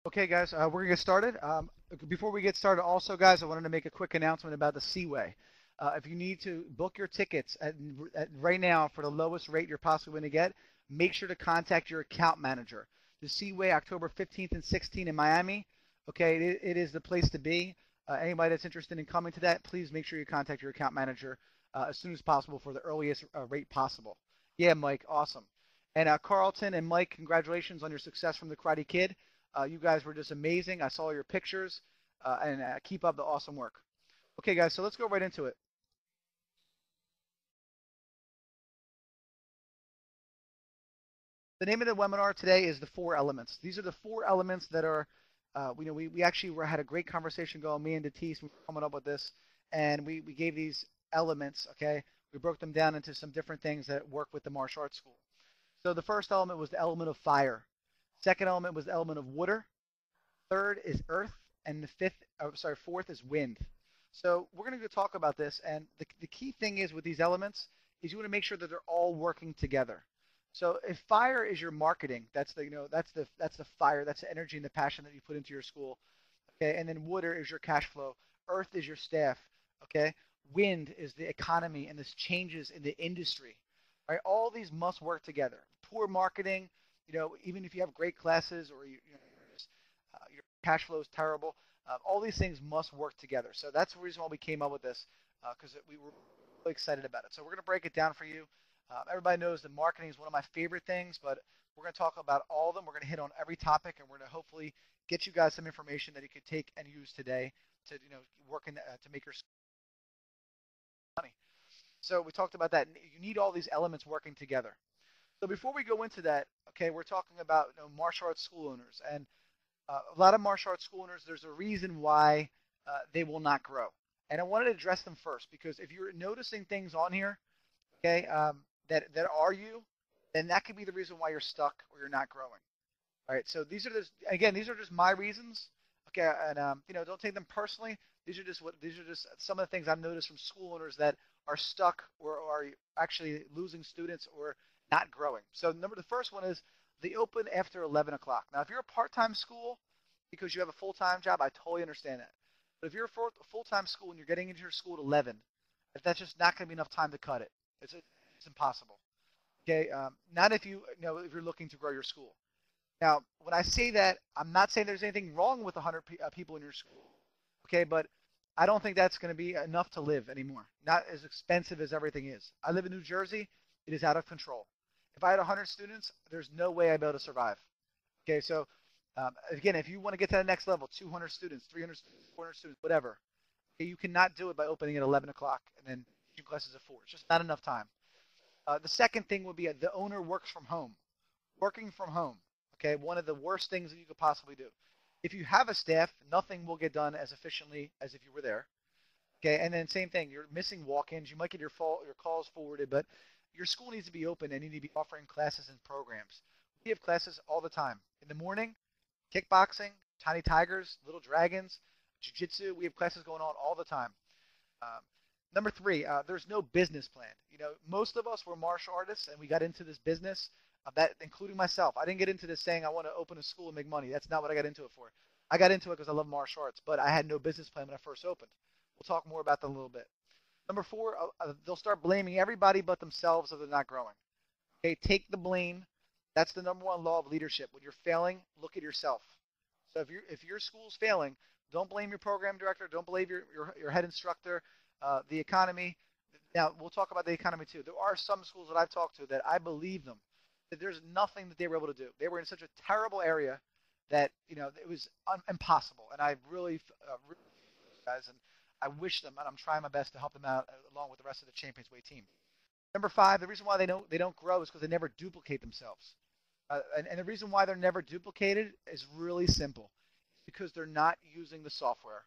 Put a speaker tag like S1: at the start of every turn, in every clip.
S1: Okay, guys, we're gonna get started. Before we get started, also, guys, I wanted to make a quick announcement about the Seaway. If you need to book your tickets at right now for the lowest rate you're possibly going to get, make sure to contact your account manager. The Seaway, October 15th and 16th in Miami. Okay, it is the place to be. Anybody that's interested in coming to that, please make sure you contact your account manager as soon as possible for the earliest rate possible. Yeah, Mike, awesome. And Carlton and Mike, congratulations on your success from the Karate Kid. You guys were just amazing. I saw your pictures, and keep up the awesome work. Okay, guys, so let's go right into it. The name of the webinar today is the four elements. These are the four elements that are, we actually had a great conversation going, me and Datis, we were coming up with this, and we gave these elements, okay? We broke them down into some different things that work with the martial arts school. So the first element was the element of fire. Second element was the element of water. Third is earth, and fourth is wind. So we're going to talk about this, and the key thing is with these elements is you want to make sure that they're all working together. So if fire is your marketing, that's the fire, that's the energy and the passion that you put into your school. Okay, and then water is your cash flow, earth is your staff. Okay, wind is the economy and this changes in the industry. Right, all these must work together. Poor marketing, even if you have great classes or your cash flow is terrible. All these things must work together. So that's the reason why we came up with this because we were really excited about it. So we're going to break it down for you. Everybody knows that marketing is one of my favorite things, but we're going to talk about all of them. We're going to hit on every topic, and we're going to hopefully get you guys some information that you could take and use today to work in to make your money. So we talked about that. You need all these elements working together. So before we go into that, okay, we're talking about martial arts school owners, and a lot of martial arts school owners, there's a reason why they will not grow. And I wanted to address them first because if you're noticing things on here, okay, that are you, then that could be the reason why you're stuck or you're not growing. All right, so these are just my reasons. Okay, and don't take them personally. These are just some of the things I've noticed from school owners that are stuck or are actually losing students or not growing. So the first one is they open after 11 o'clock. Now, if you're a part-time school because you have a full-time job, I totally understand that. But if you're a full-time school and you're getting into your school at 11, if that's just not going to be enough time to cut it. It's impossible. Okay, not if you're looking to grow your school. Now, when I say that, I'm not saying there's anything wrong with 100 people in your school, okay? But I don't think that's going to be enough to live anymore. Not as expensive as everything is. I live in New Jersey. It is out of control. If I had 100 students, there's no way I'd be able to survive. Okay, so again, if you want to get to the next level, 200 students, 300 students, 400 students, whatever, okay, you cannot do it by opening at 11 o'clock and then teaching classes at 4. It's just not enough time. The second thing would be the owner works from home. Working from home, okay, one of the worst things that you could possibly do. If you have a staff, nothing will get done as efficiently as if you were there. Okay, and then same thing, you're missing walk-ins. You might get your calls forwarded, but your school needs to be open and you need to be offering classes and programs. We have classes all the time. In the morning, kickboxing, tiny tigers, little dragons, jiu-jitsu. We have classes going on all the time. Um, Number three, there's no business plan. Most of us were martial artists and we got into this business, that including myself. I didn't get into this saying I want to open a school and make money. That's not what I got into it for. I got into it because I love martial arts, but I had no business plan when I first opened. We'll talk more about that in a little bit. Number four, they'll start blaming everybody but themselves if they're not growing. Okay, take the blame. That's the number one law of leadership. When you're failing, look at yourself. So if your school's failing, don't blame your program director. Don't blame your head instructor, the economy. Now we'll talk about the economy too. There are some schools that I've talked to that I believe them that there's nothing that they were able to do. They were in such a terrible area that it was impossible. And I really guys, and I wish them, and I'm trying my best to help them out along with the rest of the ChampionsWay team. Number five, the reason why they don't grow is because they never duplicate themselves. And the reason why they're never duplicated is really simple. It's because they're not using the software.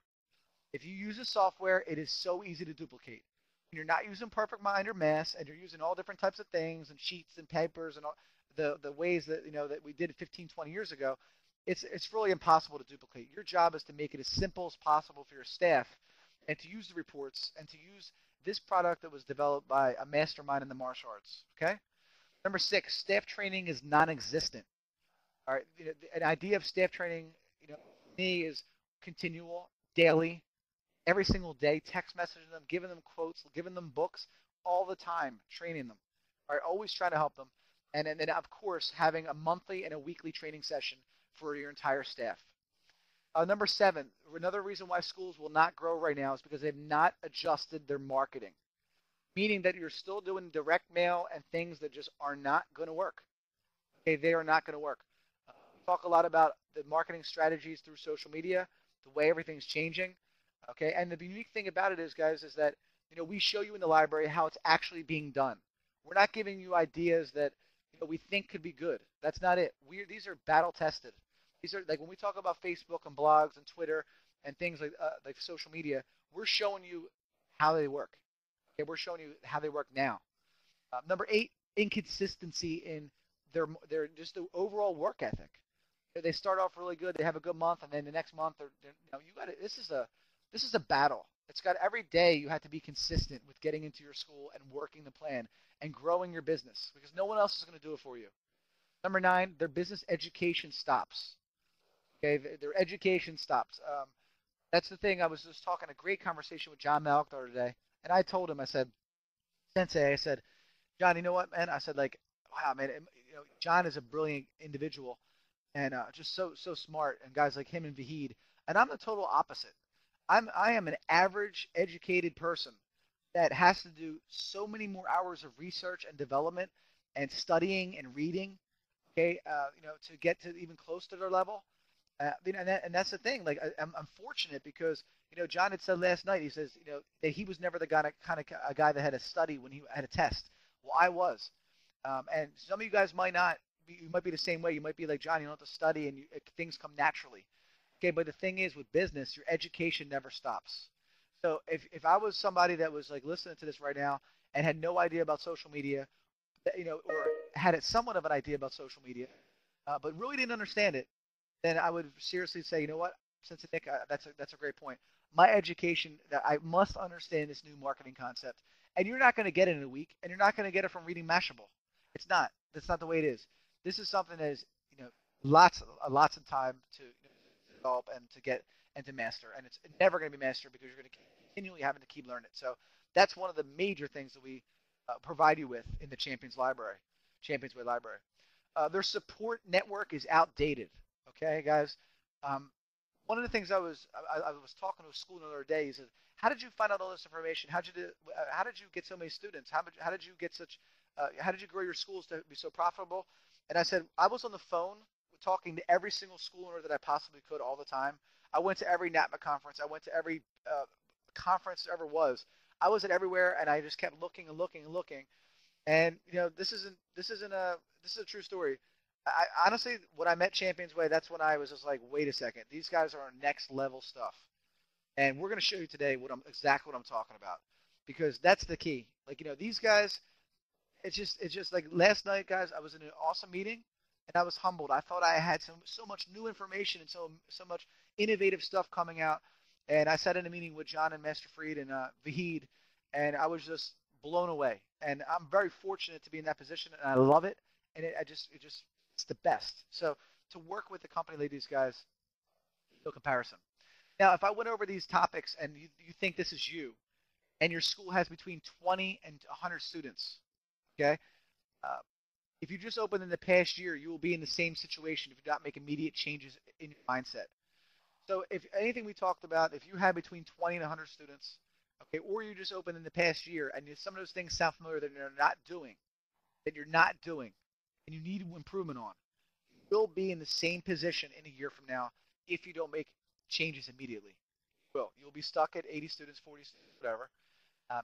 S1: If you use the software, it is so easy to duplicate. When you're not using Perfect Mind or Mass, and you're using all different types of things and sheets and papers and all the ways that that we did 15, 20 years ago, it's really impossible to duplicate. Your job is to make it as simple as possible for your staff, and to use the reports and to use this product that was developed by a mastermind in the martial arts. Okay. Number six, staff training is non-existent. All right, an idea of staff training, Me is continual, daily, every single day, text messaging them, giving them quotes, giving them books all the time, training them. All right, always trying to help them. And then, of course, having a monthly and a weekly training session for your entire staff. Number 7, another reason why schools will not grow right now is because they've not adjusted their marketing, meaning that you're still doing direct mail and things that just are not going to work. Okay, they are not going to work. We talk a lot about the marketing strategies through social media, the way everything's changing. Okay, and the unique thing about it is, guys, is that we show you in the library how it's actually being done. We're not giving you ideas that we think could be good. That's not it. These are battle tested. These are like when we talk about Facebook and blogs and Twitter and things like social media. We're showing you how they work. Okay, we're showing you how they work now. Number 8, inconsistency in their just the overall work ethic. They start off really good. They have a good month, and then the next month, you got it. This is a battle. It's got every day you have to be consistent with getting into your school and working the plan and growing your business because no one else is going to do it for you. Number 9, their business education stops. Okay, their education stops. That's the thing. I was just talking a great conversation with John Malk the other day, and I told him, I said, Sensei, I said, John, you know what, man? I said, like, wow, man, John is a brilliant individual and just so smart, and guys like him and Vahid, and I'm the total opposite. I am an average educated person that has to do so many more hours of research and development and studying and reading, okay, to get to even close to their level. And that's the thing. Like I'm fortunate because John had said last night. He says that he was never the kind of a guy that had to study when he had a test. Well, I was, and some of you guys might not. You might be the same way. You might be like John. You don't have to study, and things come naturally. Okay, but the thing is, with business, your education never stops. So if I was somebody that was like listening to this right now and had no idea about social media, or had somewhat of an idea about social media, but really didn't understand it, then I would seriously say, you know what, Sensei Nick, that's a great point. My education, that I must understand this new marketing concept, and you're not going to get it in a week, and you're not going to get it from reading Mashable. It's not. That's not the way it is. This is something that is, lots of time to develop and to get and to master, and it's never going to be mastered because you're going to continually having to keep learning it. So that's one of the major things that we provide you with in the ChampionsWay library. Their support network is outdated. Okay, guys. One of the things I was talking to a school the other day. He said, "How did you find out all this information? How did you get so many students? How did you get such? How did you grow your schools to be so profitable?" And I said, I was on the phone talking to every single school owner that I possibly could all the time. I went to every NAPMA conference. I went to every conference there ever was. I was at everywhere, and I just kept looking and looking and looking. And this is a true story. I honestly, when I met ChampionsWay, that's when I was just like, wait a second, these guys are next level stuff, and we're going to show you today exactly what I'm talking about, because that's the key. Like these guys, it's just like last night, guys. I was in an awesome meeting, and I was humbled. I thought I had so much new information and so much innovative stuff coming out, and I sat in a meeting with John and Master Freed and Vahid, and I was just blown away. And I'm very fortunate to be in that position, and I love it. And it's the best. So to work with a company like these guys, no comparison. Now, if I went over these topics and you think this is you, and your school has between 20 and 100 students, okay? If you just opened in the past year, you will be in the same situation if you don't make immediate changes in your mindset. So if anything we talked about, if you have between 20 and 100 students, okay, or you just opened in the past year and some of those things sound familiar that you're not doing, and you need improvement on, you will be in the same position in a year from now if you don't make changes immediately. You'll be stuck at 80 students, 40 students, whatever.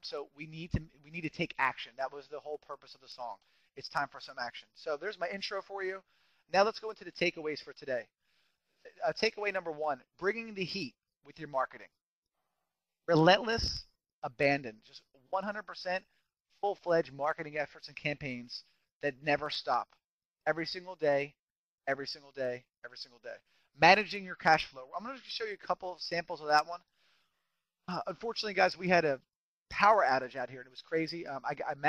S1: So we need to take action. That was the whole purpose of the song. It's time for some action. So there's my intro for you. Now let's go into the takeaways for today. Takeaway number 1, bringing the heat with your marketing. Relentless abandon. Just 100% full-fledged marketing efforts and campaigns that never stop. Every single day, every single day, every single day. Managing your cash flow. I'm going to show you a couple of samples of that one. Unfortunately, guys, we had a power outage out here, and it was crazy. I managed